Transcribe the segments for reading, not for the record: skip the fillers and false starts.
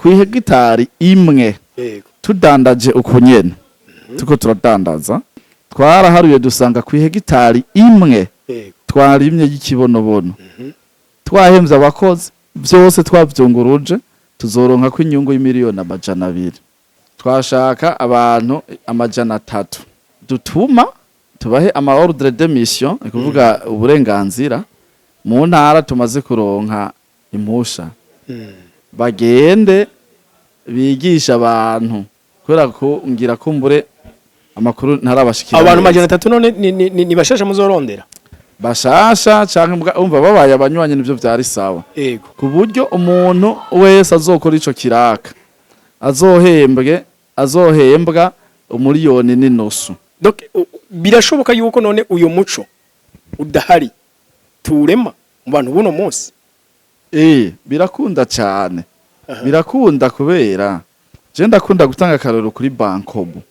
ku hegitari imwe tudandaje ukunyene tuko turadandaza twaraharuye dusanga ku hegitari imwe twarimye y'ikibonobono twahemvye abakozi byose twavyunguruje tuzoronka ko inyungu y'imiliyoni 200 twashaka abantu 300 dutuma tubahe ama ordre de mission kuvuga uburenganzira mu ntara tumaze kuronka impusha bagende bigisha abantu kubera ko ngira kumbure amakuru ntarabashikira abantu 300 none ni bashasha muzorondera bashasha canke umva babaye abanywanye nivyo vyari sawa yego ku buryo umuntu wese azokora ico kiraka azohembwa umuliyoni n'inusu. Donc birashoboka yuko none uyo muco udahari turema mu bantu buno munsi birakunda cyane birakunda kubera je ndakunda gutanga karoro kuri Bankobu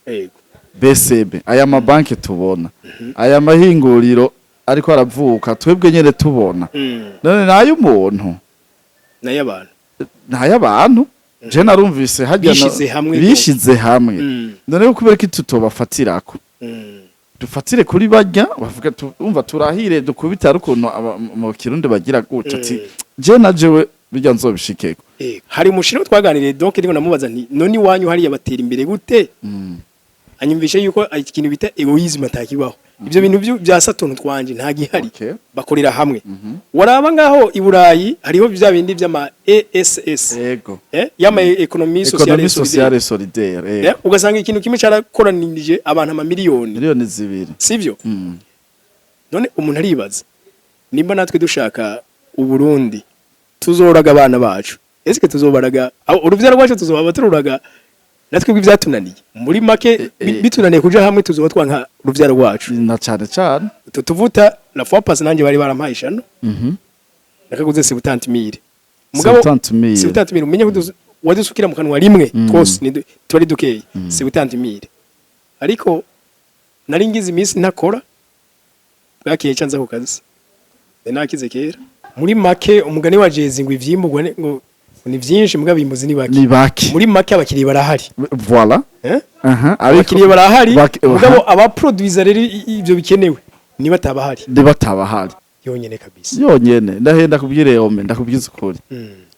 BCB aya mabanki tubona aya mahinguriro ariko aravuka twebwe nyene tubona none nayo umuntu n'ayabantu je narumvise hajya bishize hamwe none kubera ko tutobafatirako dufatire kuri bajya bavuga umva turahire dukubita rukuntu mu Kirundi bagira gutya ati je najewe bijya nzobishikeko hari mushiro twaganiriye donc ndiko namubaza nti none wanyu hari yabatera imbere gute anyumvishe yuko ikintu bita egoism atakibaho ibyo bintu bya Saturn twanje nta gihari bakorera hamwe waraba ngaho i Burayi hariho bya bindi by'ama ESS yego yama economie sociale solidaire ugasanga ikintu kimwe cyarakoranije abantu miliyoni 2 sivyo none umuntu aribaza nimba natwe dushaka u Burundi tuzoraga abana bacu eske tuzobaraga uruvyaro rwacu tuzoba tururaga natwe bw'ivyatunaniye muri make bitunaniye kuja hamwe tuzoba twanka uruvyaro rwacu na cyane cyane tuvuta la fois passe nanjye bari barampaye ishano nakaguze 70000 mugabo 70000 umenye ko wadusukira mu kanwa rimwe twose twari dukeye 70000 ariko nari ngize iminsi ntakora bwakiye canza ku kazi nakize kera muri make umugani wa Jezi ngo ivyimburwa ngo ni byinshi mugabo imbuzi ni baki muri make abakiriye barahari voilà abakiriye barahari mugabo abaproducer rero ivyo bikenewe niba tabahari yonyene kabisa yonyene ndahenda kubyire yome ndakubyiza ukuri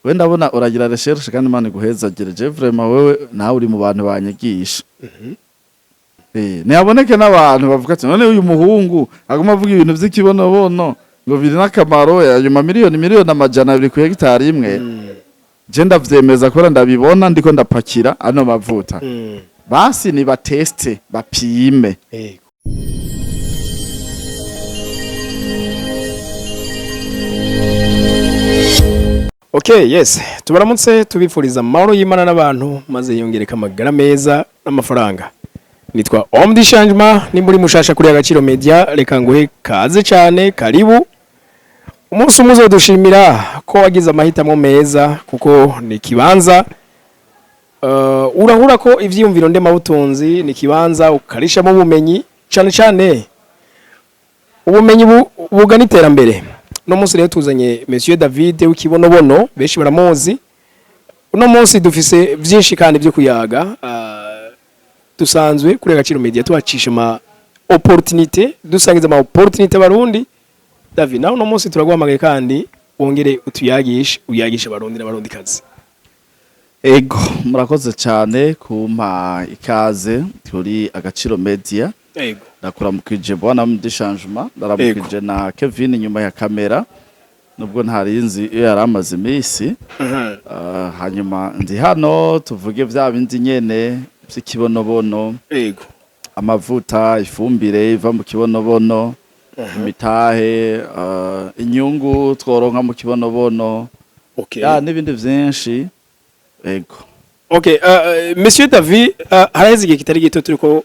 we ndabona uragira recherche kandi mane guhezagereje vraiment wewe nawe uri mu bantu banyigisha niyaboneke n'abantu bavuga ati none uyu muhungu aguma avuga ibintu by'ikibonobono ngo biri nakamaro yanyuma miliyoni 200 ku hegitari imwe je ndavyemeza ko ndabibona ndiko ndapakira ano mavuta basi ni bateste bapime Okay, yes. Tubaramutse tubifuriza amahoro y'Imana n'abantu maze yongereka amagara meza n'amafaranga. Nitwa Omdi Changement ni muri mushasha kuri Agaciro Media reka nguhe kaze cyane karibu. Umunsi umuzo dushimira ko wagize amahitamo meza kuko ni kibanza urahura ko ivyiyumviro ndema butunzi ni kibanza ukarisha mu bumenyi cyane ubumenyi bugana iterambere. No munsi rero tuzanye Monsieur David w'ikibonobono beshi baramuzi. Uno munsi dufise byinshi kandi byo kuyaga dusanzwe kuri Agaciro Media tuhacisha ma opportunité dusangiza ma opportunité barundi. David naho no munsi turaguhamagaye kandi wongere uyagisha barundi n'abarundi kazi. Ego murakoze cyane kumpa ikaze kuri Agaciro Media. Ego ndakuramukije bwana Omdi Changement ndaramukije na Kevin nyuma ya kamera nubwo ntarinzi iyo yaramaze imisi hanyuma ndi hano tuvuge vya bindi nyene by'ikibonobono ego amavuta ifumbire iva mu kibonobono imitahe inyungu tworonka mu kibonobono n'ibindi vyinshi ego okay Monsieur David haraheze igihe kitari gito turiko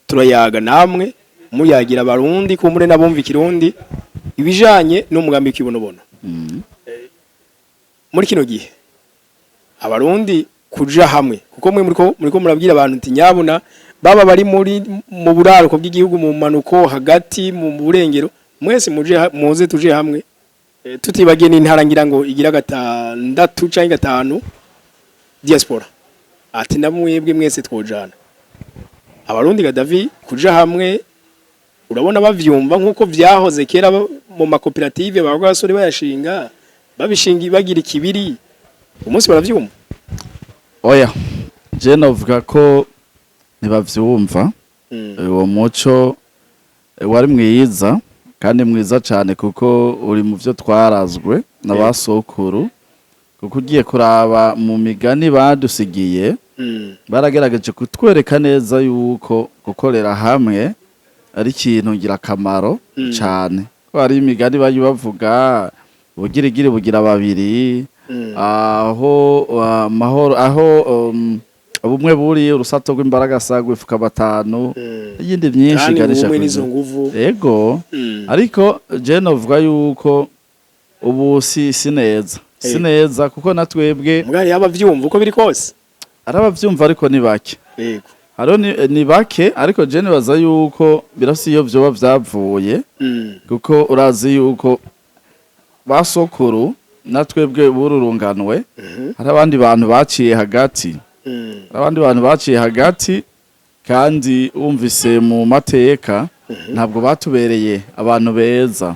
turayaga namwe muyagira abarundi ko muri nabumva ikirundi ibijanye n'umugambi w'ikibonobono muri kino gihe abarundi kuja hamwe kuko mwe muriko murabwira abantu ati nyabuna baba bari mu buraruko bw'igihugu mu manuko hagati mu burengero mwese muze tuje hamwe tutibagiye n'intara ngira ngo igira 6 canke 5 diaspora ati namwebwe mwese twojana abarundi ga David kuja hamwe urabona bavyumva nkuko vyahoze kera mu makoperative bavuga basore bayashinga babishinga bagira ikibiri umunsi baravyumva oya je novuga ko ntibavyumva uwo muco wari mwiza kandi mwiza cyane kuko uri mu byo twarazwe n'abasokuru kuko ugiye kuraba mu migani badusigiye baragerageje kutwereka neza yuko gukorera hamwe ari ikintu ngirakamaro cyane ko hari imigani bavuga ubugirigiri bugira babiri aho amahoro aho ubumwe buri urusato rw'imbaraga sagwe fuka batanu yindi myinshiganisha yego ariko je novuga yuko ubu si neza kuko natwebwe mwari yabavyumva uko biri kose arabavyumva ariko ni bake yego haro ni bake ariko je nibaza yuko birasi iyo vyoba vyavuye kuko urazi yuko basokuru natwebwe bururunganwe hari abandi bantu baciye hagati kandi wumvise mu mateka ntabwo batubereye abantu beza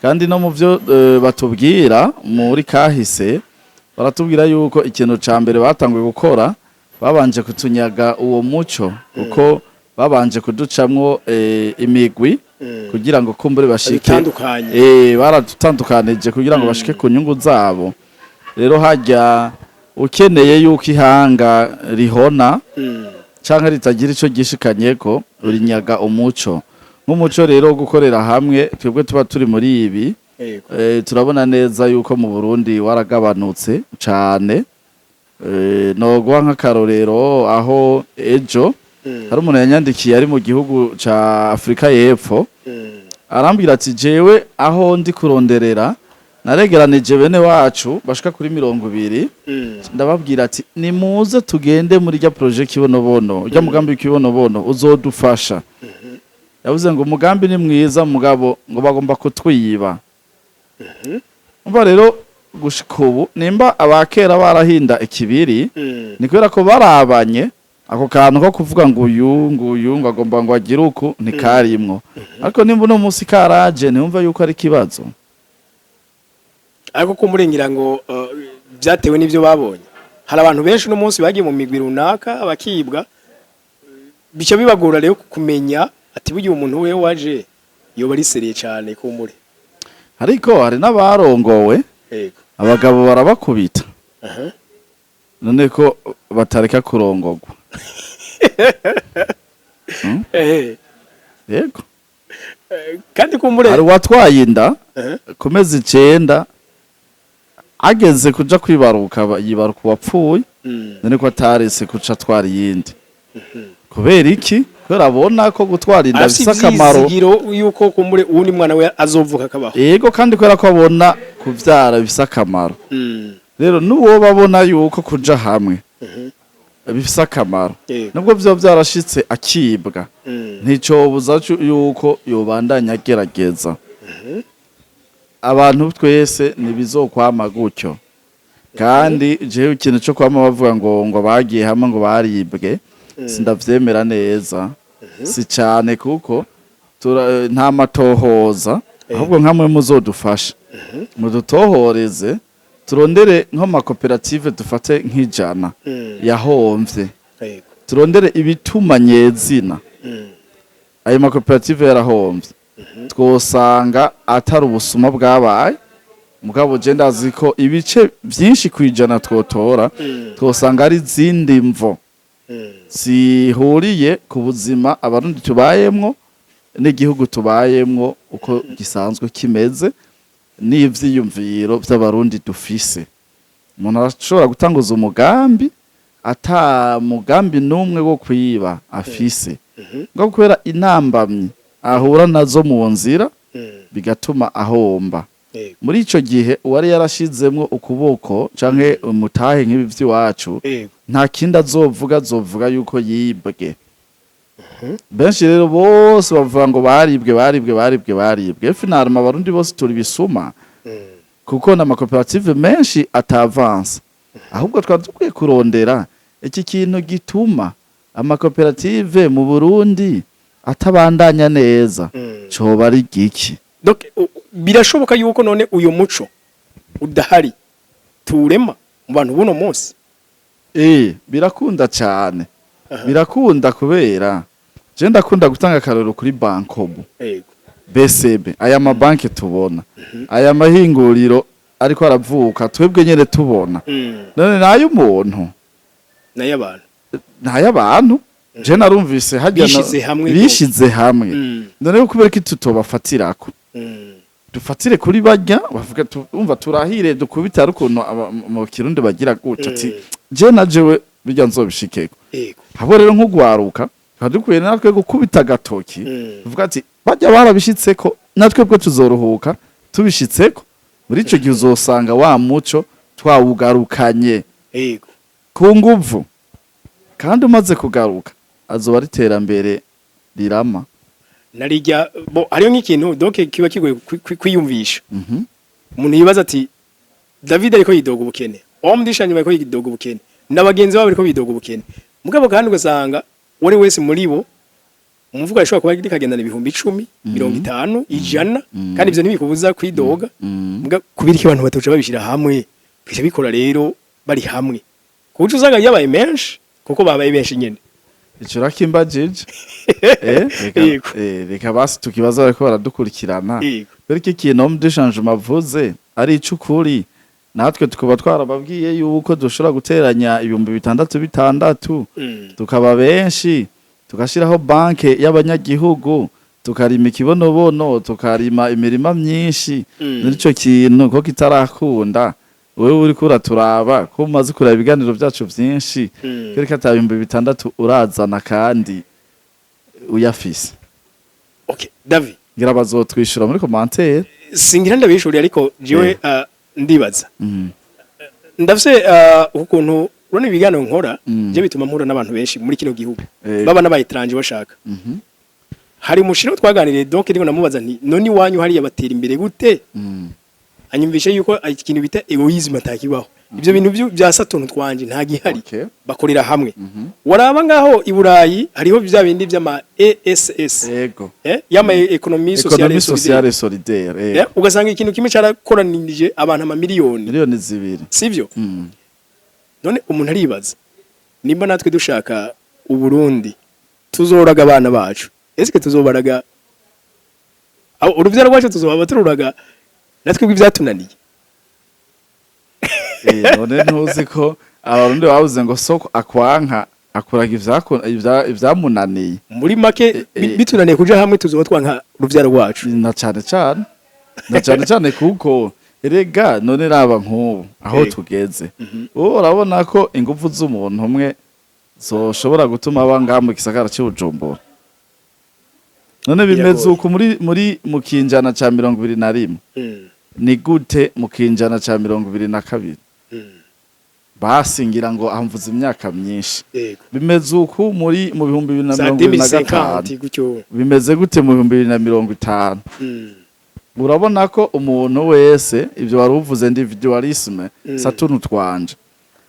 kandi no mu byo batubwira muri kahise baratubwira yuko ikintu ca mbere batanguye gukora babanje kutunyaga uwo muco kuko babanje kuducamwo imigwi kugira ngo kumbure bashike baradutandukanije kugira ngo bashike ku nyungu zabo rero hajya ukeneye yuko ihanga rihona canke ritagira ico gishikanyeko urinyaga umuco nk'umuco rero wo gukorera hamwe twebwe tuba turi muri ibi turabona neza yuko mu Burundi waragabanutse cane noguha nk'akarorero aho ejo hari umuntu yanyandikiye ari mu gihugu ca Afrika y'Epfo arambwira ati jewe aho ndi kuronderera naregeranije bene wacu bashika kuri 20 ndababwira ati nimuze tugende muri rya projet kibonobono urya mugambi w'ikibonobono uzodufasha yavuze ngo umugambi ni mwiza mugabo ngo bagomba kutwiba umva rero gushika ubu nimba abakera barahinda ikibiri ni kubera ko barabanye ako kantu ko kuvuga ngo uyu ngo agomba ngo agire uku ntikarimwo ariko nimba uno munsi karaje ntumva yuko ari kibazo ariko kumurengera ngo byatewe n'ibyo babonye hari abantu benshi no munsi bagiye mu migwi runaka abakibwa bica bibagora rero kumenya ati bugiye umuntu we waje yo bari seriye cyane kumure ariko hari n'abarongowe abagabo barabakubita none ko batareka kurongogwa yego kandi kumure hari watwaye inda kumezi 9 ageze kuja kwibaruka yibaruka wapfuye none ko atarese kuca twari yindi kubera iki kubera abona ko gutwara inda bisa akamaro yuko kumure uwundi mwana we azovuka kabaho yego kandi kubera ko abona kuvyara bisa akamaro rero nuwo babona yuko kuja hamwe bifise akamaro nubwo vyo vyarashitse akibwa nticobuza yuko yobandanya agerageza abantu twese nibizokwama gutyo kandi jewe ikintu cyo kwama bavuga ngo bagiye hamwe ngo baribwe sindavyemera neza si cyane kuko nta matohoza ahubwo nkamwe muzodufasha mudutohoreze turondere nko makoperative dufate nk'ijana yahomvye turondere ibituma nyezina ayo makoperative yarahomvye twosanga atari ubusuma bwabaye mugabo je ndazi ko ibice byinshi kwijana twotora twosanga ari zindi mvo zihuriye ku buzima abarundi tubayemwo n'igihugu tubayemwo uko gisanzwe kimeze n'ivyiyumviro by'abarundi dufise umuntu ashobora gutanguza umugambi ata mugambi numwe wo kwiba afise ngo kubera intambamyi ahura nazo mu nzira bigatuma ahomba muri ico gihe uwari yarashizemwo ukuboko canke umutahe nk'ibi vy'iwacu nta kindi azovuga yuko yibwe benshi rero bose bavuga ngo baribwe finalma abarundi bose turi bisuma kuko na makoperative menshi atavansa ahubwo twari dukwiye kurondera iki kintu gituma amakoperative mu Burundi atabandanya neza coba ari giki. Donc birashoboka yuko none uyo muco udahari turema mu bantu buno munsi. Birakunda cyane. Birakunda kubera je ndakunda gutanga akarero kuri Bankobu. BCB aya mabanki tubona. Aya mahinguriro ariko aravuka twebwe nyene tubona. None nayo umuntu n'ayabantu je narumvise hajya bishize hamwe. None kubera ko tutobafatirako. Dufatire kuri bajya bavuga umva turahire dukubita rukuntu mu Kirundi bagira gutya ati je najewe bijya nzobishikeko. Habo rero nk'ugwaruka dukwiye natwe gukubita gatoki tuvuga ati bajya barabishitseko natwe bwo tuzorohuka tubishitseko muri ico gihe uzosanga wa muco twawugarukanye ku nguvu kandi umaze kugaruka azoba riterambere rirama narijya bo ariyo nk'ikintu donc kiba kigoye kwiyumvisha. Umuntu yibaza ati David ariko yidoga ubukene omdishanye bariko yidoga ubukene nabagenzi babo bariko bidoga ubukene mugabo kandi ugasanga wari wese muri bo umuvuga ashobora kuba rikagendana ibihumbi 10 50 100 kandi ivyo ntibikubuza kwidoga muga kubira iki abantu batoca babishira hamwe bisha bikora rero bari hamwe kuko uzanga yabaye menshi kuko babaye benshi nyene ico rakimbajije reka basi tukibaza bariko baradukurikirana bereke ikintu omdishangement vuze ari icukuri natwe tukuba twarababwiye yuko dushobora guteranya ibihumbi 6 tukaba benshi tugashiraho banke y'abanyagihugu tukarima ikibonobono tukarima imirima myinshi n'ico kintu ko kitarakunda wewe uri kuraturaba ko umaze kuraba ibiganiro byacu byinshi kereka ta ibihumbi 6 urazana kandi uyafise. Okay David ngira bazotwishura muri commentaire singira ndabishuriye ariko jiwe ndibaza ndafise ukuntu urone ibiganiro nkora je bituma mpura n'abantu benshi muri kino gihugu baba n'abayitranje bashaka hari umushiro twaganiriye donc ndiko namubaza nti none wanyu hari yabatera imbere gute anyumvishe yuko ikintu bita egoisme atakibaho ivyo bintu bya Saturn twanje nta gihari bakorera hamwe waraba ngaho i Burayi hariho bya bindi by'ama ESS yama economie sociale solidaire ugasanga ikintu kimwe carakoranije abantu ama miliyoni 2 sivyo none umuntu aribaza nimba natwe dushaka u Burundi tuzoraga abana bacu eske tuzobaraga uruvyaro rwacu tuzoba tururaga natwe bw'ivyatunaniye none ntuzi ko abarundi bavuze ngo soko akwanka akuraga ivyamunaniye muri make bitunaniye kuja hamwe tuzoba twanka uruvyaro rwacu na cyane kuko erega none raba nk'ubu aho tugeze urabona ko ingufu z'umuntu umwe zoshobora gutuma abanga mu gisagara cy'Ubujumbura none bimeze uko muri mu kinjana ca 21 ni gute mu kinjana ca 22 basingira ngo amvuza imyaka myinshi bimeze uko mu bihumbi 2025 bimeze gute mu bihumbi 2050 urabona ko umuntu wese ivyo waruvuze individualisme Saturn twanje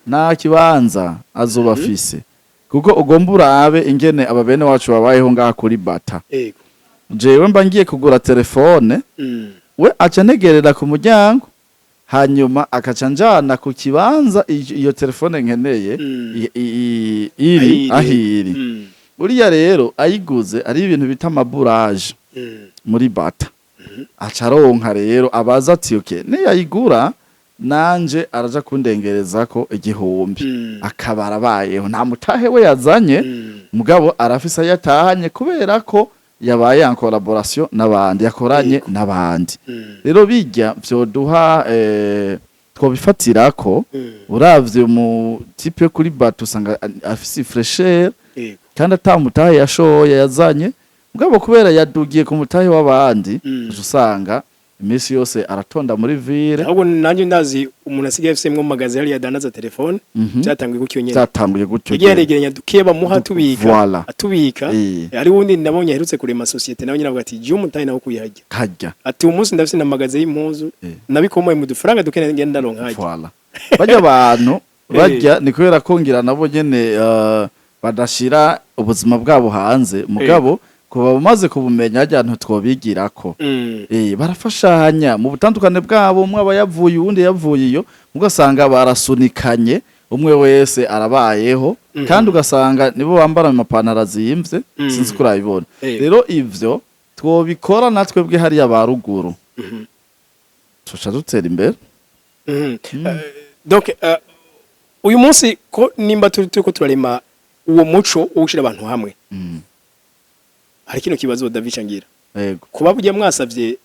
nta kibanza azoba afise kuko ugomba urabe ingene ababene wacu babayeho ngaha kuri bata jewe mba ngiye kugura telefone we acanegerera ku muryango hanyuma akaca njana ku kibanza iyo telefone nkeneye iri ahiri uriya rero ayiguze ari ibintu bita amaburaje muri bata acaronka rero abaza ati okay ne yayigura nanje araja kundengereza ko igihumbi akabara bayeho nta mutahe we yazanye mugabo arafisa yatahanye kubera ko yabaye en collaboration n'abandi yakoranye n'abandi rero bijya vyoduha twobifatira ko uravye mu type kuri bato usanga afisi fraîcheur kandi atamutahe yashoye yazanye mugabo kubera yadugiye ku mutahe w'abandi usanga imisi yose aratonda muri ville ahubwo nanje ndazi umuntu asigaye afise mu magazi hali yadandaza telefone cyatanguye gutyo nyene cyatanguye gutyo yegerenya dukeba muha tubika atubika ari wundi nabonye aherutse kurema societe nawe nyina avuga ati je umutahe nawo kuyihajya kajya ati umunsi ndafise na magazi y'impuzu nabikomoye mu dufaranga dukene ngenda ronka hajya bajya abantu barya ni kubera kongira nabo nyene badashira ubuzima bwabo hanze mugabo kuba bamaze kubumenya ajyantu twobigirako barafashanya mu butandukane bwabo umwe aba yavuye uwundi yavuye iyo ugasanga barasunikanye umwe wese arabayeho kandi ugasanga nibo bambara amapantaro azimvye sinzi ko urabibona rero ivyo twobikora natwe bwe hari abaruguru tuca dutera imbere donc uyu munsi ko nimba turiko turarema uwo muco wo gushira abantu hamwe hari kino kibazo David Changira yego kuba burya mwasavye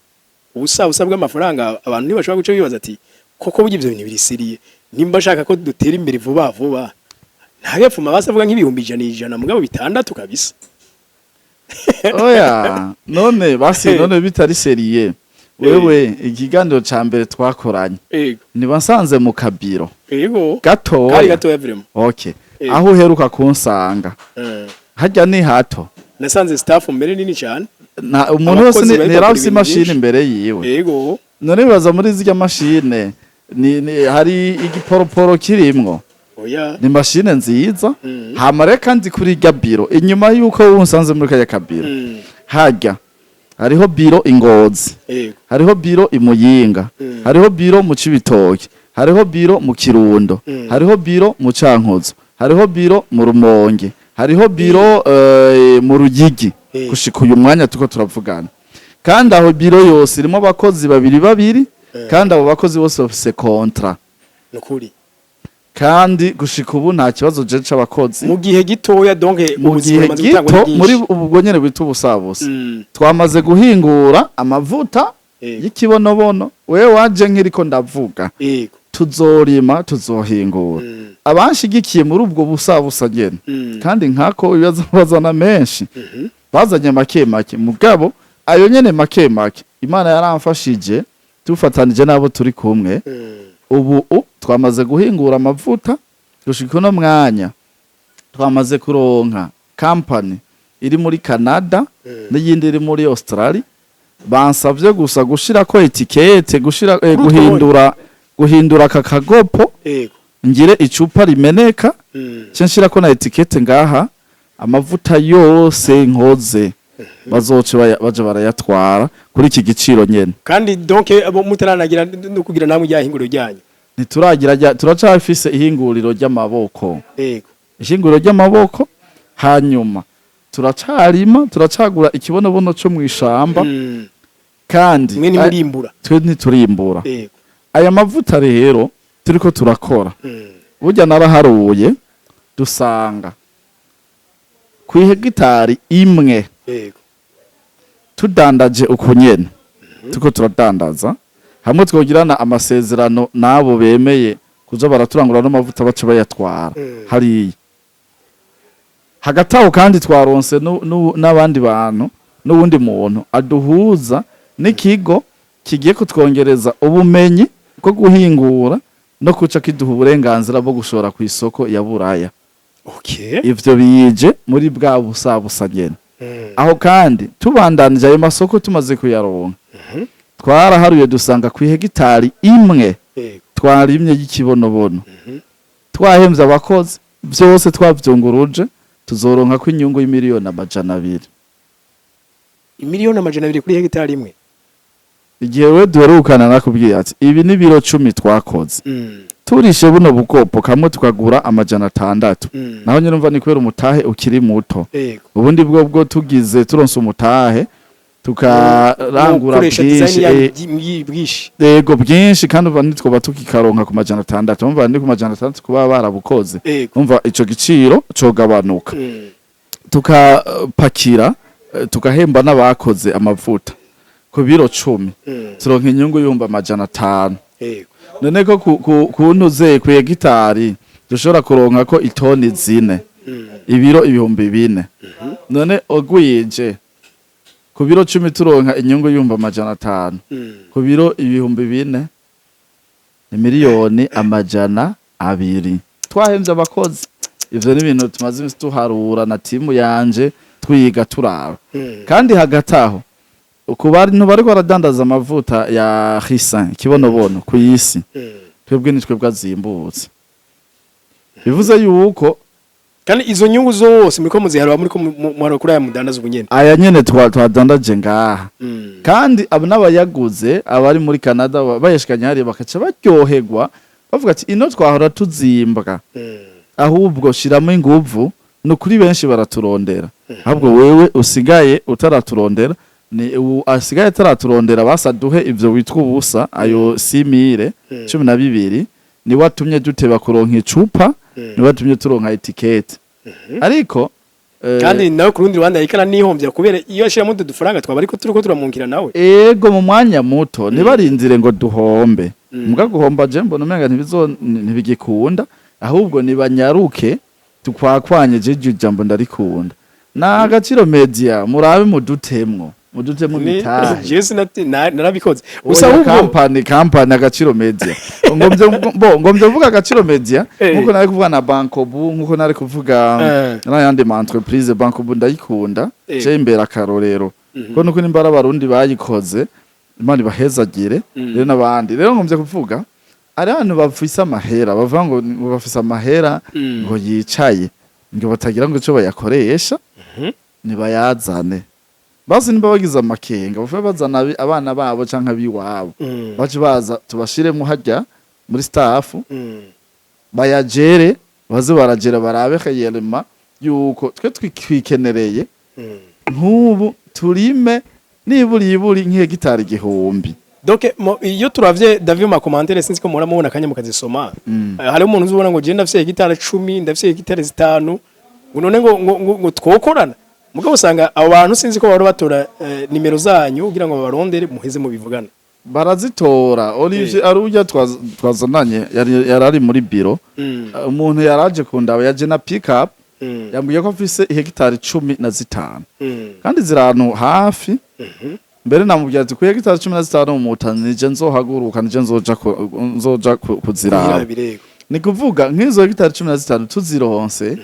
ubusa bw'amafaranga abantu ntibashobora guca bibaza ati koko burya ivyo bintu birisiriye nimba ashaka ko dutera imbere vuba vuba ntagepfuma basavuga nk'ibihumbi 100 mugabo bitandatu kabisa oya none bitari seriye wewe ikiganiro ca mbere twakoranye nibasanze mu kabiro gato kari gato yavremo okay aho uheruka kunsanga hajya ni hato nasanze staff mbere nini cyane umuntu wese nerafise imashini imbere yiwe yego none bibaza muri zirya mashine ni hari igiporoporo kirimwo oya ni mashine nziza hamare kandi kuri irya biro inyuma yuko wunsanze muri kaya kabiro hajya hariho biro Ingozi hariho biro Imuyinga hariho biro mu Cibitoke hariho biro mu Kirundo hariho biro mu Cankuzo hariho biro mu Rumonge hariho biro mu Rugigi gushika uyu mwanya tuko turavugana kandi aho biro yose irimo abakozi babiri kandi abo bakozi bose bafise kontra nukuri kandi gushika ubu nta kibazo je c'abakozi mu gihe gitoya donc ubuzima gito muri ubwo nyene bitu busabusa twamaze guhingura amavuta y'ikibonobono wewe waje nkiriko ndavuga tuzorima tuzohingura abanshigikiye muri ubwo busabusa nyene kandi nkako ibibazo bazana menshi bazanye make mugabo ayo nyene make Imana yaramfashije tufatanije nabo turi kumwe ubu twamaze guhingura amavuta gushika no mwanya twamaze kuronka company iri muri Canada n'iyindi iri muri Australia bansavye gusa gushira ko etikete gushira guhindura kakagopo ngire icupa rimeneka censhira ko na etikete ngaha amavuta yose nkoze bazoce baje barayatwara kuri iki giciro nyene kandi donc mutaranagira no kugira namwe ryahinguriro ryanyu ntituragira turacafise ihinguriro ry'amaboko ihinguriro ry'amaboko hanyuma turacagura ikibonobono cyo mwishamba kandi mwe ni murimbura twe ntiturimbura aya mavuta rero turiko turakora burya naraharuye dusanga ku hegitari imwe tudandaje ukunyene tuko turadandaza hamwe twogirana amasezerano nabo bemeye kuza baraturangura no mavuta bace bayatwara hari hagataho kandi twaronse n'abandi bantu n'ubundi muntu aduhuza n'ikigo kigiye kutwongereza ubumenyi bwo guhingura no kuca kiduha uburenganzira bwo gushora ku isoko ya Buraya ivyo biyije muri bwa busabusa nyene aho kandi tubandanije ayo masoko tumaze kuyaronka twaraharuye dusanga ku hegitari imwe twarimye y'ikibonobono twahemvye abakozi byose twavyunguruje tuzoronka ko inyungu y'imiliyoni 200 imiliyoni 200 kuri hegitari imwe igihe we duherukana nakubwiye ati ibi ni biro 10 twakoze turishe buno bukopo kamwe tukagura 600 naho nyine umva ni kwera umutahe ukiri muto ubundi bwo tugize turonse umutahe tukarangura yego byinshi kandi umva nitwoba tukikaronka ku 600 umva ndi ku 600 kuba barabukoze umva ico giciro cogabanuka tukapakira tukahemba n'abakoze amavuta ku biro 10 turonka inyungu y'umba 500 none ko kuntuze ku hegitari dushobora kuronka ko itoni 4 ibiro 4,000 none ogwije ku biro 10 turonka inyungu y'umba 500 ku biro 4,000 miliyoni 200 twahemvye abakozi ivyo ni ibintu tumaze tuharura na timu yanje twiga turaba kandi hagataho ukubari ntubari baradandaza amavuta ya Hisan kibonobono ku yisi twebwe nitwe bwazimbutse bivuze yuko kandi izo nyungu zose muri ko muziharwa muri ko muharo kuri aya mudandaza ubunyene aya nyene twadandaje ngaha kandi abo n'abayaguze abari muri Canada bayeshikanye hari bakaca baryoherwa bavuga ati ino twahora tuzimbwa ahubwo shiramo inguvu no kuri benshi baraturondera ahubwo wewe usigaye utaraturondera ni asigaye ataraturondera basaduhe ivyo witwa ubusa ayo 1012 ni watumye duteba kuronka icupa ni watumye turonka etikete ariko kandi nawe kurundi rwanda yikana nihombya kubera iyo ashiramo dufaranga twaba ariko turiko turamunkira nawe ego mu mwanya muto nibarindire ngo duhombe muga guhomba je mbona umenga ntibigikunda ahubwo nibanyaruke tukwakwanye je jambo ndarikunda na agaciro media murabe mudutemwo mitahe Jesi narabikoze usa company agaciro media ngomvye vuga agaciro media nkuko nari kuvuga na Bankobu nkuko nari kuvuga n'ayandi ma entreprise Bankobu ndayikunda je imbere akarorero ko nuko nimbara abarundi bayikoze imana bahezagire rero nabandi rero ngomvye kuvuga ari abantu bafise amahera bavuga ngo bafise amahera ngo yicaye ngo batagira ngo ico bayakoresha nibayazane basi nimba bagize amakenga bavuye bazana abana babo canka biwabo baje baza tubashiremo hajya muri staff bayajere baze baragera barabe kayelema yuko twe twikenereye nkubu turime niburi nk'hegitari igihumbi donc iyo turavye David ma commentaire sinzi ko mura mubona kanya mukazisoma hari umuntu uzubona ngo je ndafise hegitari 10 ndafise hegitari 5 none ngo twokorana mugabo usanga abo bantu sinzi ko baro batora nimero zanyu kugira ngo babarondere muheze mu bivugana barazitora Olivier aruja twazananye yarari muri biro umuntu yaraje kundaba yaje na pick up yambwiye ko afise hegitari 15 kandi zirano hafi mbere namubwira ati ku hegitari 15 mu mutanije nzohaguruka nije nzoja kuziraba ni kuvuga nk'izo hegitari 15 tuzironse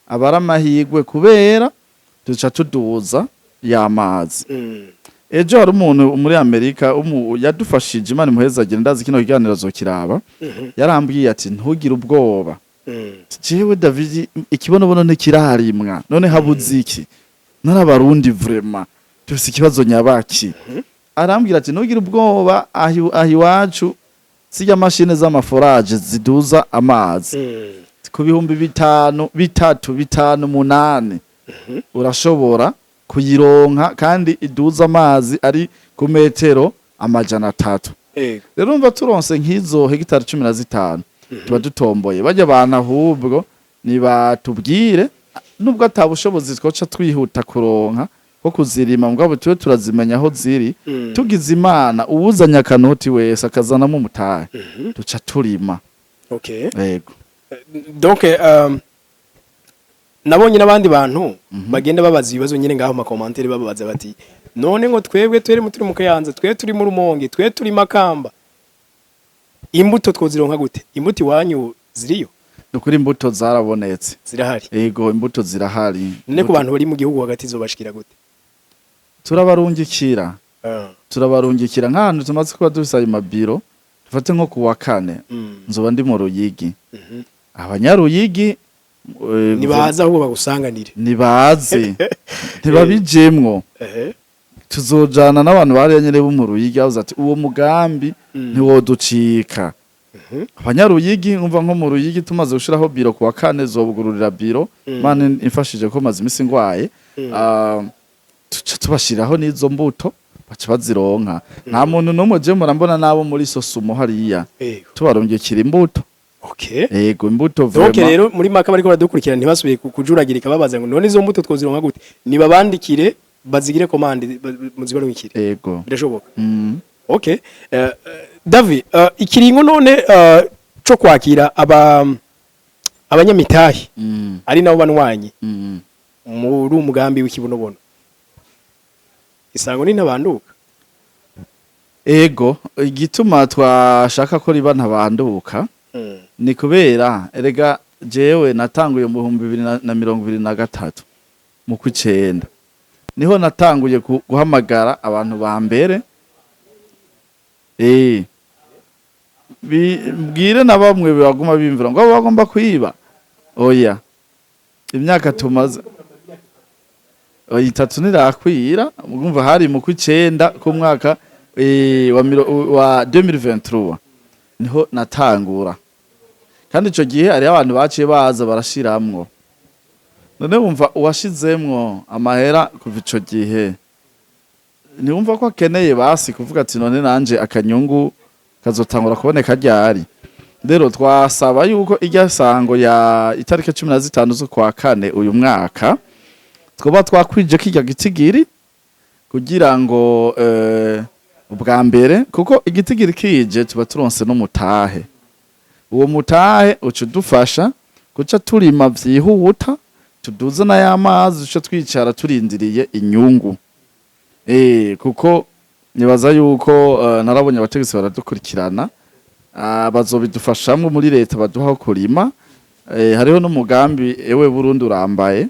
abara amahigwe kubera duca tuduza y'amazi ejo hari umuntu muri Amerika yadufashije imana muhezagire ndazi kino kiganiro zokiraba yarambwiye ati ntugire ubwoba jewe David ikibonobono ntikirarimwa none habuze iki narabarundi vraiment dufise ikibazo nyabaki arambwira ati ntugire ubwoba ahi wacu sijya mashine z'amaforage ziduza amazi ku bihumbi 5 urashobora kuyironka kandi iduza amazi ari ku metero 300 rero umva turonse nk'izo hegitari 15 tuba dutomboye bajya abantu ahubwo nibatubwire nubwo atabushobozi twoca twihuta kuronka ko kuzirima mugabo tuwe turazimenya aho ziri tugize imana uwuzanya akanoti wese akazanamo umutahe duca turima yego donc nabonye n'abandi bantu bagenda babaza ibibazo nyine ngaho ma commentaire babaza bati none ngo twebwe turi mu Kayanza twe turi mu Rumonge twe turi Makamba imbuto twozironka gute imbuto wanyu ziriyo dukuri imbuto zarabonetse zirahari yego imbuto zirahari none ku bantu bari mu gihugu hagati zo bashikira gute turabarungikira nk'ahantu tumaze kuba dusaye mabiro dufate nko kuwa 4 nzoba ndi mu Ruyigi abanyaruyigi nibaza aho bagusanganire nibaze ntibabijemwo tuzojana n'abantu bari nyene bo mu Ruyigi avuze ati uwo mugambi ntiwoducika abanyaruyigi umva nko mu Ruyigi tumaze gushiraho biro kuwa 4 zobugururira biro mane imfashije ko maze imisi ngwaye tubashiraho n'izo mbuto baca bazironka nta muntu numwe je murambona nabo muri sosumo hariya tubarongekira imbuto yego imbuto vraiment donc rero muri maka bariko baradukurikirana ntibasubiye kujuragirika babaza ngo none izo mbuto twozironka gute nibabandikire bazigire commande muzibarungikire yego birashoboka David ikiringo none cyo kwakira abanyamitahi ari nabo banwanyi muri umugambi w'ikibonobono isango ni ntabanduka ego igituma twashaka ko riba ntabanduka ni kubera erega jewe natanguye mu 2023 mu kwicenda niho natanguye guhamagara abantu ba mbere bwire na bamwe baguma bimvira ngo bagomba kwiba oya imyaka tumaze oya 3 nirakwira mugumva hari mu kw'icenda ku mwaka wa 2023 niho natangura kandi ico gihe ari abantu baciye baza barashiramwo none wumva uwashizemwo amahera kuva ico gihe niwumva ko akeneye basi kuvuga ati none nanje akanyungu kazotangura kuboneka ryari rero twasaba yuko irya sango ya itariki 15 zo kwa kane uyu mwaka twoba twakwije kirya gitigiri kugira ngo ubwa mbere kuko igitigiri kije tuba turonse no mutahe uwo mutahe ucu dufasha kuca turima vyihuta tuduze na y'amazi uco twicara turindiriye inyungu kuko nibaza yuko narabonye abategetsi baradukurikirana bazobidufashamwe muri leta baduhaho kurima hariho n'umugambi ewe Burundi urambaye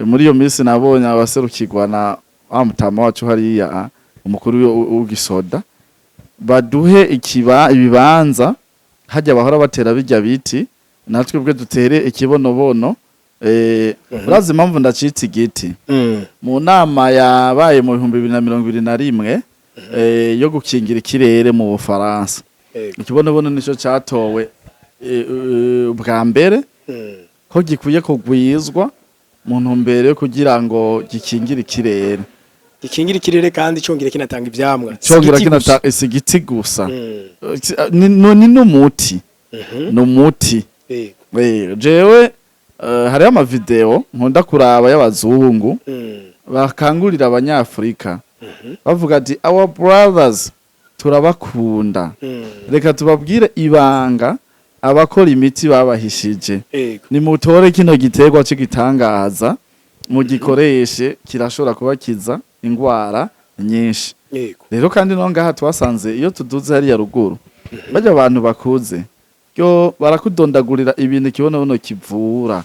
muri iyo minsi nabonye abaserukirwa na mutama wacu hariya umukuru w'igisoda baduhe ibibanza hajya bahora batera bijya biti natwe bwe dutere ikibonobono urazi impamvu ndacitse igiti mu nama yabaye mu 2021 yo gukingira ikirere mu Bufaransa ikibonobono nico cyatowe ubwa mbere ko gikwiye kugwizwa mu ntumbero kugira ngo gikingire ikirere gikingira ikirere kandi cyongera kinatanga ivyamwa cyongera kinatanga isigiti gusa ni n'umuti n'umuti jewe hari ama video nkunda kuraba y'abazungu bakangurira abanyafrika bavuga ati our brothers turabakunda reka tubabwire ibanga abakora imiti babahishije ni mutore kino giterwa cy'igitangaza mu gikoreshe kirashobora kubakiza ingwara nyinshi rero kandi no ngaha twasanze iyo tuduze hari ya ruguru bajya abantu bakuze yo barakudondagurira ibintu kibono kivura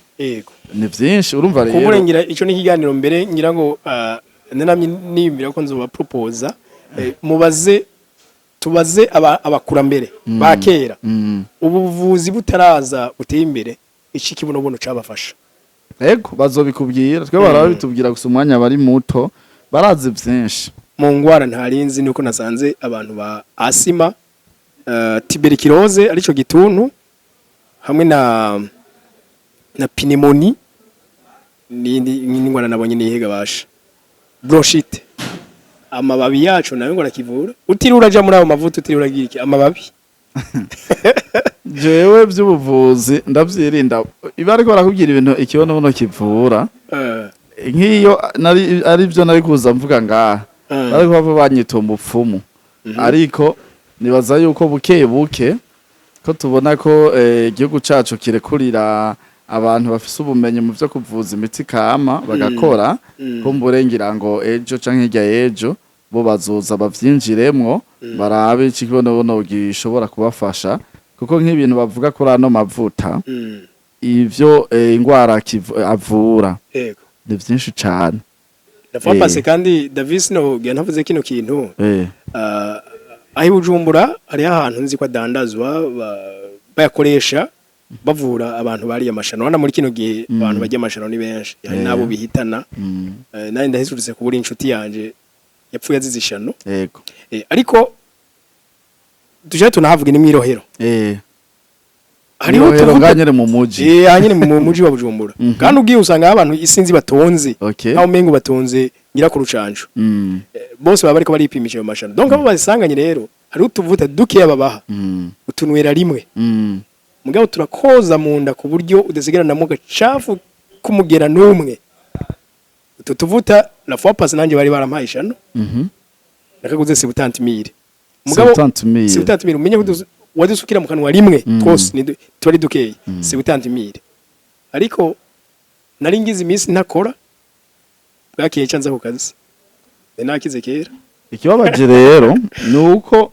ni vyinshi urumva rero kumurengera ico ni kiganiro mbere ngira ngo nanamye niyumvira ko nzoba proposa tubaze abakurambere ba kera ubuvuzi butaraza buteye imbere iki kibonobono cabafasha ego bazobikubwira twe barabitubwira gusa umwanya bari muto barazi vyinshi mu ngwara ntarinzi nuko nasanze abantu ba asima tuberculose arico gituntu hamwe na pneumonia ni ngwara nabonye nihega basha bronchite amababi yacu nayo ngo nakivura utirura aja muri abo mavuta utirura giki amababi jewe by'ubuvuzi ndavyirinda ibariko barakubwira ibintu ikibono kivura nkiyo ari byo nari kuza mvuga ngaha ariko bava banyita umupfumu ariko nibaza yuko buke ko tubona ko igihugu cacu kirekurira abantu bafise ubumenyi mu byo kuvuza imiti kama bagakora ko mburengira ngo ejo canke hirya ejo bo bazoza bavyinjiremwo barabe ikibono gishobora kubafasha kuko nk'ibintu bavuga kuri ano mavuta ivyo ingwara avura ni vyinshi cyane ndafapase kandi Davis no ntavuze kino kintu ahi Bujumbura ari ahantu nzi kwa dandazwa bayakoresha bavura abantu bari amashano wana muri kino gihe abantu bajya amashano ni benshi hari nabo bihitana nari ndahisutse kubura inshuti yanje yapfuye azizishano yego ariko tuje tunahavuga ni mwirohero hariho tuvuganyere mu muji hanyine mu muji wa Bujumbura kandi ugiye usanga abantu isinzi batonze aho mengo batonze ngira ku rucanco bose baba bariko baripimisha mu mashano donc abo bazisanganye rero hari utuvuta duke babaha utunwera rimwe mugabo turakoza mu nda ku buryo udasigara mu gacafu kumugera numwe tutuvuta la fois passe nanje bari barampaye shano nakaguze 70000 mugabo 70000 umenye wadusukira mu kanwa rimwe twose ni twari dukeye 70000 ariko nari ngize iminsi ntakora bwakiye canza ku kazi nakize kera ikibabaje rero nuko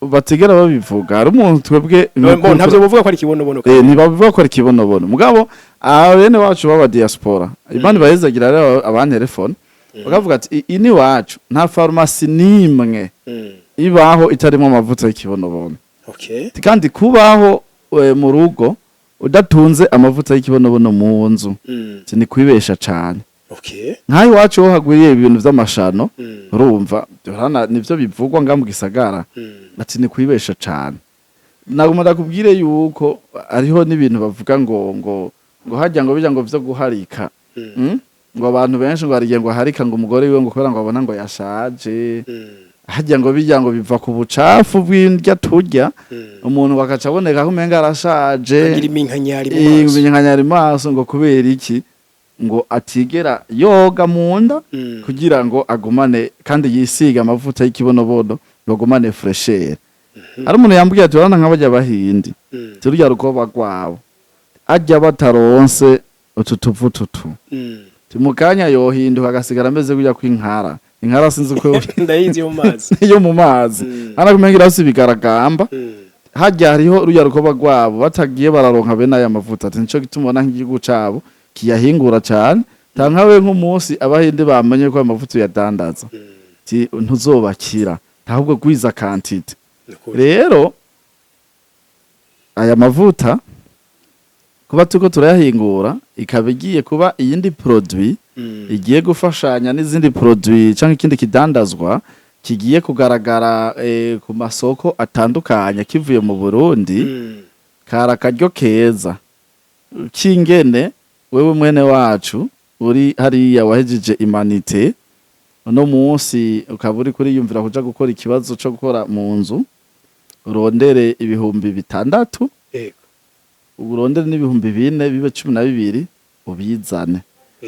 batigera babivuga ari umuntu twebwe ntabyo bavuga ko ari kibonobono ni bavuga ko ari kibonobono mugabo abene wacu baba diaspora ibandi bahezagira rero abantu telefone bakavuga ati ini wacu nta pharmacy nimwe ibaho itarimo amavuta y'ikibonobono okay kandi kubaho mu rugo udatunze amavuta y'ikibonobono mu nzu ni kwibesha cane. Nkaho iwacu ho hagwiriye ibintu vy'amashano urumva nivyo bivugwa nga mu gisagara ati ni kwibesha cane. Naguma ndakubwire yuko ariho n'ibintu bavuga ngo hajya ngo bijya ngo vyo guharika ngo abantu benshi ngo hariye ngo harika ngo umugore wiwe ngo kubera ngo abona ngo yashaje hajya ngo bijya ngo biva ku bucafu bw'indya turya umuntu bakaca aboneka ko umenga arashaje agira iminkanyari maso ngo kubera iki ngo atigera yoga munda kugira ngo agumane kandi yisiga amavuta y'ikibonobono bagumane fresher. Ari umuntu yambwiye ati urana nk'abajya bahindi turya rukoba rwabo ajya bataronse ututuvututu timukanya yohinduka agasigara ameze kujya kw'inkara inkara sinzi ko ndayizi mu mazi yo mu mazi anakumengira bigaragamba hajya hariho ruya rukoba rwabo batagiye bararonka bene aya mavuta ati nico gitumona nk'igihugu cabo kiyahingura cyane tankawe nk'umunsi abahinde bamenye ko amavuta yadandaza ti ntuzobakira ahubwo gwiza quantity. Rero aya mavuta kuba tuko turayahingura ikaba igiye kuba iyindi produit igiye gufashanya n'izindi produit cyangwa ikindi kidandazwa kigiye kugaragara ku masoko atandukanye kivuye mu Burundi karakaryo keza kingene wewe mwene wacu uri hariya wahejeje imanite no munsi ukaba uri kuri yumvira kuja gukora ikibazo cyo gukora mu nzu urondere ibihumbi 6 urondere n'ibihumbi 4 bibe 12 ubizane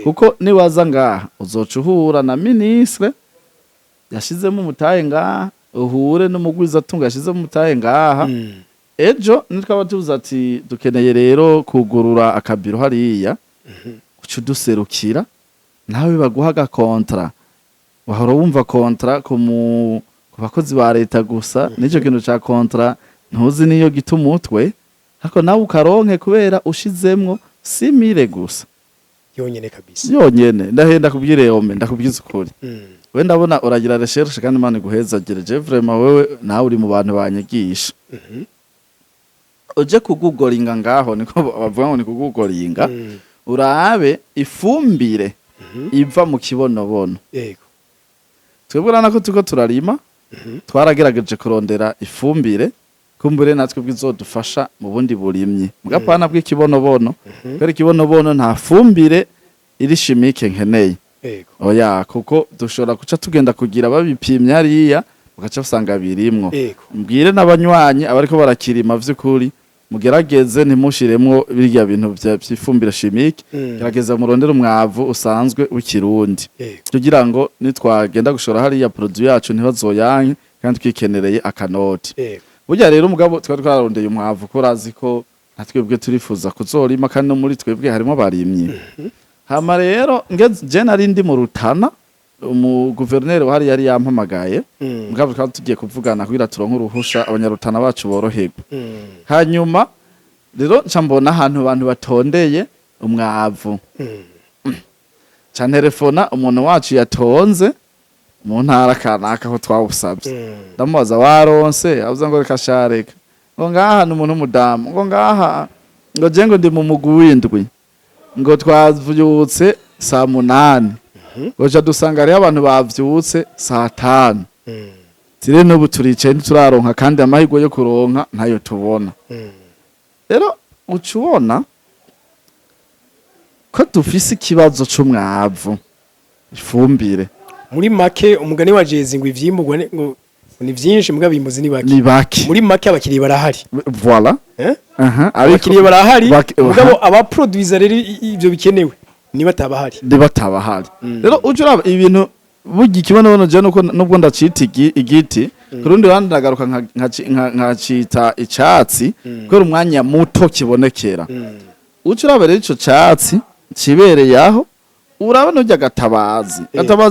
kuko niwaza ngaha uzoca uhura na ministre yashizemo umutahe ngaha uhure n'umugwiza atunga yashizemo umutahe ngaha ejo nitwaba tuza ati dukeneye rero kugurura akabiro hariya ucu duserukira nawe baguha agakontra wahora wumva kontra ku bakozi ba leta gusa nico kintu ca kontra ntuzi niyo gitumutwe hako nawe ukaronke kubera ushizemwo simire gusa yonyene kabisa yonyene ndahenda kubwire yome ndakubwiza ukuri we ndabona uragira recherche kandi Imana iguhezagereje vraiment wewe nawe uri mu bantu banyigisha uje kugugoringa ngaho niko bavuga ngo ni kugugoringa urabe ifumbire iva mu kibonobono yego twebwe nako tuko turarima twaragerageje kurondera ifumbire kumbure natwe bwizodufasha mu bundi burimyi mugapana bw'ikibonobono kwera ikibonobono nta fumbire iri chimique nkeneye oya kuko dushobora kuca tugenda kugira babipimye hariya ugaca usanga birimwo mbwire n'abanywanyi abariko barakirima vy'ukuri mugerageze ntimushiremwo birya bintu by'ifumbire chimique gerageza murondera umwavu usanzwe w'ikirundi kugira ngo nitwagenda gushora hariya produit yacu ntibazoyanke kandi twikenereye akanoti burya rero umugabo twari twararondeye umwavu ko razi ko natwebwe turifuza kuzorima kandi no muri twebwe harimo barimye hama rero je nari ndi mu Rutana umuguverineri wahari yari yampamagaye mugabo twari tugiye kuvugana kugira turonke uruhusha abanyarutana bacu boroherwe hanyuma rero nca mbona ahantu abantu batondeye umwavu ca telefona umuntu wacu yatonze mu ntara kanaka aho twawusabye ndamubaza waronse avuze ngo reka shareka ngo ngaha n'umuntu w'umudamu ngo ngaha ngo je ngo ndi mu mugwi w'indwi ngo twavyutse saa 8 goja dusanga ari abantu bavyutse saa 5 tire n'ubu turicaye ntituraronka kandi amahirwe yo kuronka ntayo tubona rero ucubona ko dufise ikibazo c'umwavu ifumbire muri make umugani wa Jezi ngo ivyimburwa ngo ni vyinshi mbwa bimbuzi ni baki muri make abakiriye barahari voilà abakiriye barahari mugabo abaproducer rero ivyo bikenewe niba tabahari rero ujura ibintu bugi kibonobono je nuko nubwo ndacita igiti kurundi rwanda ndagaruka nkacita icatsi ko umwanya muto kibonekera ujura rero ico catsi cibereye aho urabona ujya gatabazi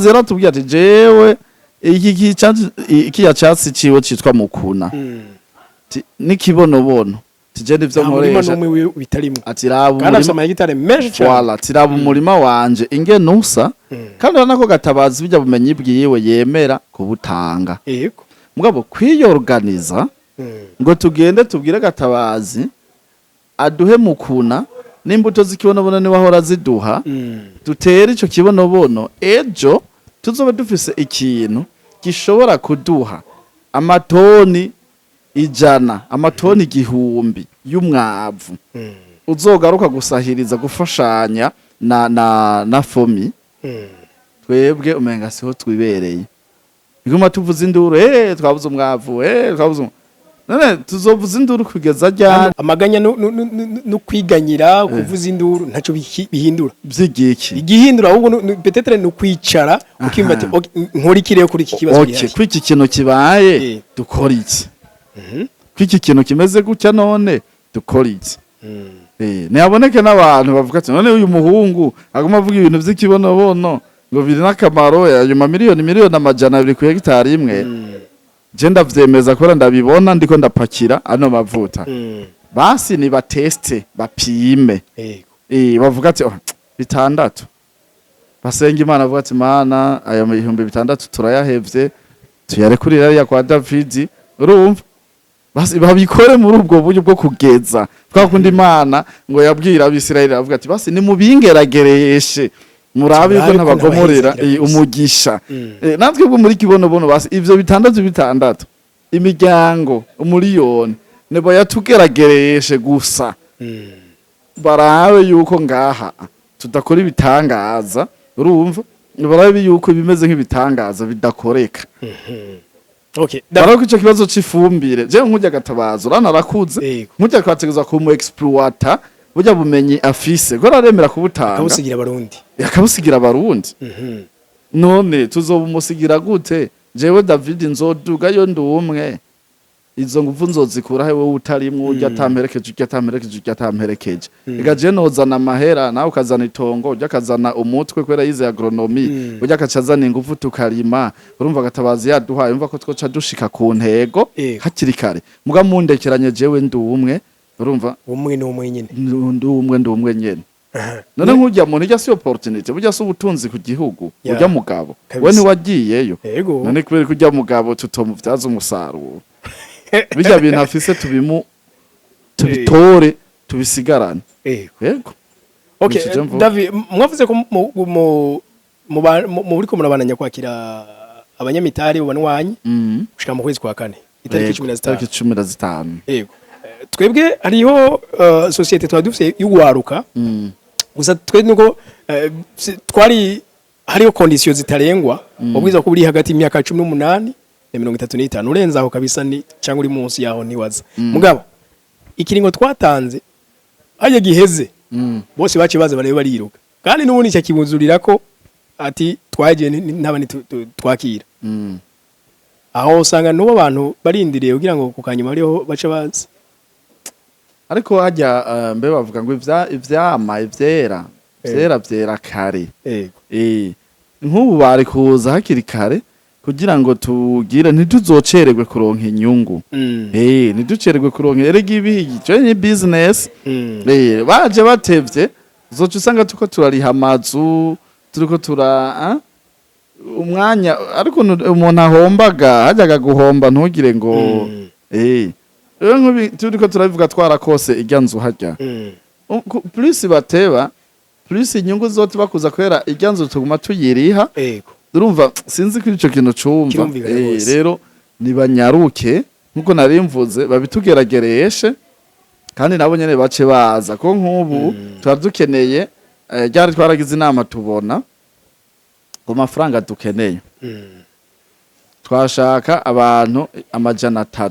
rero tubwiye ati jewe iki yacatsi ciwe citwa mukuna nikibonobono tijende vyo nkoresha ati rabu kana sama gitare menshi cyane wala tiraba umurima wanje ingene usa kandi urabona gatabazi bijya bumenyi bwiwe yemera kubutanga yego mugabo kwiyorganiza ngo tugende tubwire gatabazi aduhe mukuna n'imbuto z'ikibonobono niwe ahora ziduha dutere ico kibonobono ejo tuzobe dufise ikintu gishobora kuduha amatoni 100 amatoni 1000 y'umwavu uzogaruka gusahiriza gufashanya na fomi twebwe umenga siho twibereye iguma tuvuza induru twabuze umwavu twabuze none tuzovuza induru kugeza ryari amaganya no kwiganyira kuvuza induru ntaco bihindura by'igiki igihindura ahubwo peut-être no kwicara ukimva ati nkora ikireo kuri iki kibazo gihari kwiki kintu kibaye dukora iki kwiki kintu kimeze gutya none dukora iki ntiyaboneke n'abantu bavuga ati none uyu muhungu aguma avuga ibintu by'ikibonobono ngo biri n'akamaro yanyuma miliyoni amajana 2 ku hegitari imwe je ndavyemeza ko ndabibona ndiko ndapakira ano mavuta basi ni bateste bapime bavuga ati 6 basenga Imana avuga ati mana aya 600 turayahevye tuyarekurira ya kwa David urumva basi babikore muri ubwo buryo bwo kugeza twakundi Imana ngo yabwira abisirayeli avuga ati basi ni mubingeragereshe murabe yuko ntabagomorera umugisha natwe bwo muri kibonobono basi ivyo 6 imiryango umuliyoni nebo yatugeragereshe gusa barabe yuko ngaha tudakora ibitangaza urumva barabe yuko bimeze nk'ibitangaza bidakoreka okay barako ico kibazo cifumbire je nkujya gatabazo ranarakuze nkujya kwategeza ku mu exploiter burya bumenyi afise ko aremera kubutanga akabusigira abarundi none tuzobumusigira gute jewe David nzoduga yo ndumwe izo nguvu nzozikura hewe utarimwe urya tamperekeje ega je nozana amahera nawe ukazana itongo urya kazana umutwe kwera yize agronomy urya kacazana inguvu tukarima urumva gatabazi yaduhaye umva ko twoca dushika ku ntego hakiri kare muga mundekeranye jewe ndumwe urumva umwe ni umwe nyene ndumwe nyene none nkujya muntu ijya si opportunity burya si ubutunzi ku gihugu urya mugabo we ni wagiyeyo none kubera kujya mugabo tutomuvyaza umusaruro bijya bintu afise tubitore tubisigarane yego okay David mwavuze ko mu buriko murabananya kwakira abanyamitari ubanwanyi gushika mu kwezi kwa 4 itariki 15 yego twebwe hariho societe twadufise y'ugwaruka gusa twe nuko twari hariho conditions zitarengwa ubwiza ko buri hagati y'imyaka 18 na 35 urenza aho kabisa ni cyangwa uri munsi yaho niwaza mugabo ikiringo twatanze aje giheze bose bace baze barebe bariruka kandi nubundi cya kibuzurira ko ati twaje ntabani twakira aho usanga nubo abantu barindiriye kugira ngo kukanyuma ariho bace bazi ariko hajya mbe bavuga ngo ivyama ivyera vyera kare nk'ubu bari kuza hakiri kare kugira ngo tugire ntituzocererwe kuronka inyungu ntiducererwe kuronka erega ibigi cyo ni business baje batevye uzoca usanga tuko turariha amazu turiko umwanya ariko umuntu ahombaga hajyaga guhomba ntugire ngo turiko turabivuga twarakose irya nzu hajya plus bateba plus inyungu zote bakuza kwera irya nzu tuguma tuyiriha urumva sinzi ko ico kintu cumva rero nibanyaruke nkuko narimvuze babitugeragereshe kandi nabo nyene bace baza ko nk'ubu turadukeneye ryari twaragize inama tubona ku mafaranga dukeneye twashaka abantu 300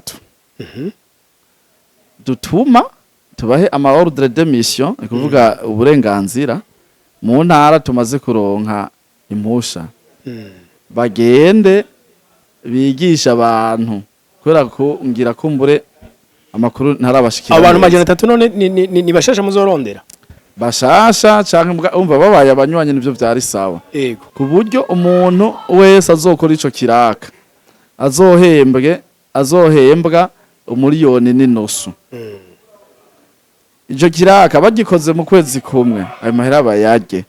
dutuma tubahe ama ordre de mission kuvuga uburenganzira mu ntara tumaze kuronka impusha bagende bigisha abantu kubera ko ngira kumbure amakuru ntarabashikira abantu 300 none ni bashasha muzorondera bashasha canke umva babaye abanywanyi nivyo vyari sawa ku buryo umuntu wese azokora ico kiraka azohembwa umuliyoni n'inusu ico kiraka bagikoze mu kwezi kumwe ayo mahera bayarye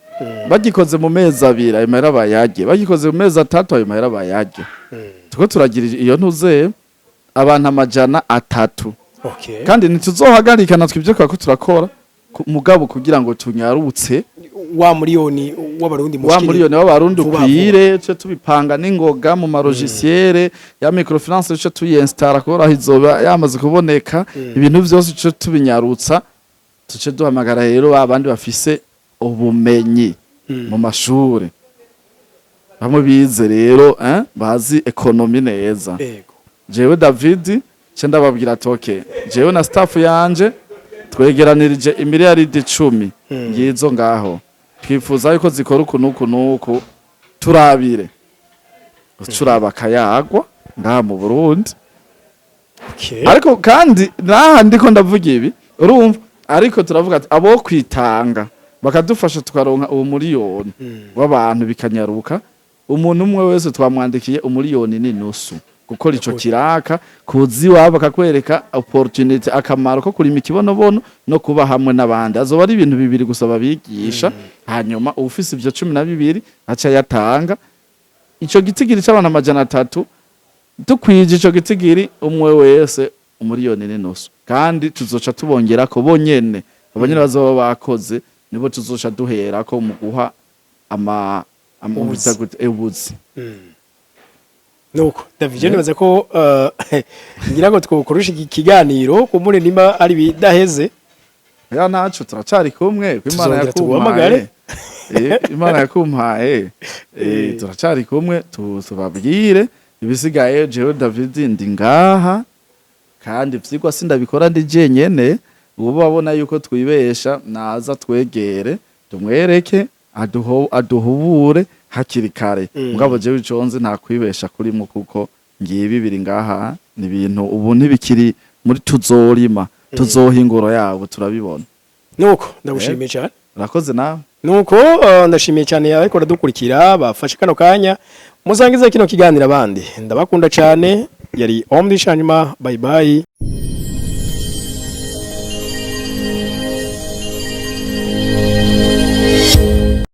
bagikoze mu mezi 2 ayo mahera bayarye bagikoze mu mezi 3 ayo mahera bayarye tuko turagira iyo ntuze abantu 300 Okay. kandi ntituzohagarika natwe ibyo twako turakora mugabo kugira ngo tunyarutse wa miliyoni w'abarundi wa miliyoni w'abarundi ukwire cyo tubipanga n'ingoga mu marogisiere ya microfinance cyo tuyinstara ko hizoba yamaze kuboneka ibintu byose cyo tubinyarutsa tuce duhamagara rero abandi bafise ubumenyi mu mashuri bamwe bize rero bazi economy neza. Jewe David cyenda babwira toke jewe na staff yanje twegeranirije imiliyaridi 10 yizo ngaho twifuza yuko zikora uku turabire turaba kayagwa ngaha mu Burundi. Ariko kandi naha ndiko ndavuga ibi urumva ariko turavuga ati abo kwitanga bakadufasha tukaronka uwo miliyoni w'abantu bikanyaruka umuntu umwe wese twamwandikiye umiliyoni n'inusu gukora ico kiraka kuzi waba kakwereka opportunity akamaro ko kurima ikibonobono no kuba hamwe n'abandi azoba ari ibintu bibiri gusaba bigisha hanyuma ufise ivyo 12 aca yatanga ico gitigiri c'abana 300 tukwije ico gitigiri umwe wese umiliyoni n'inusu kandi tuzoca tubongera ko bonyene abanyene bazoba bakoze nibo tuzoca duhera ko mu guha ubuzi. Nuko David nibaza ko ngira ngo twokorusha ikiganiro kumure nimba ari bidaheze ya naco turacari kumwe kw'Imana yakumpaye Imana yakumpaye turacari kumwe tubabwire ibisigaye jewe David ndi ngaha kandi vyigwa sindabikora ndi jenyene ubu babona yuko twibesha naza twegere tumwereke aduhubure hakiri kare mugabo jewe iconze nta kwibesha kurimo kuko ngibi biri ngaha ni ibintu ubu ntibikiri muri tuzorima tuzohinguro yabo turabibona. Nuko ndagushimiye cyane urakoze nawe. Nuko ndashimiye cyane ariko radukurikira bafashe kano kanya musangize kino kiganira abandi ndabakunda cyane yari Omdi Shanyuma bye bye.